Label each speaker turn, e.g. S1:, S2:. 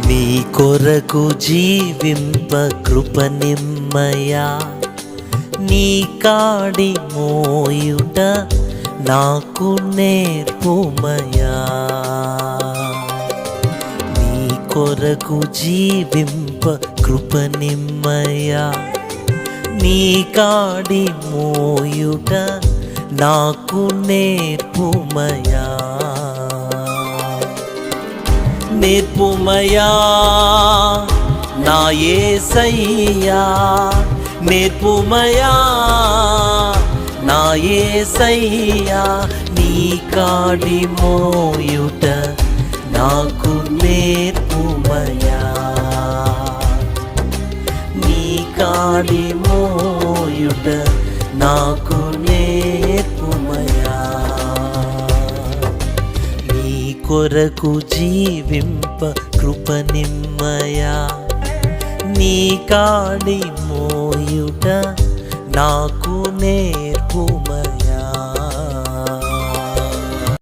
S1: నీ కొరకు జీవింప కృప నిమ్మయా, నీ కాడి మోయుట నాకు నేర్పుమయా. నీ కొరకు జీవింప కృప నిమ్మయా, నీ కాడి మోయుట నాకు నేర్పుమయా. నేర్పుమయా నా యేసయ్యా, నేర్పుమయా నా యేసయ్యా, నీ కాడి మోయుట నాకు నేర్పుమయా. నీ కాడి మోయుట నాకు నేర్పుమయా. నీ కొరకు జీవింప కృప నిమ్మయా, నీ కాడి మోయుట నాకు నేర్పుమయా.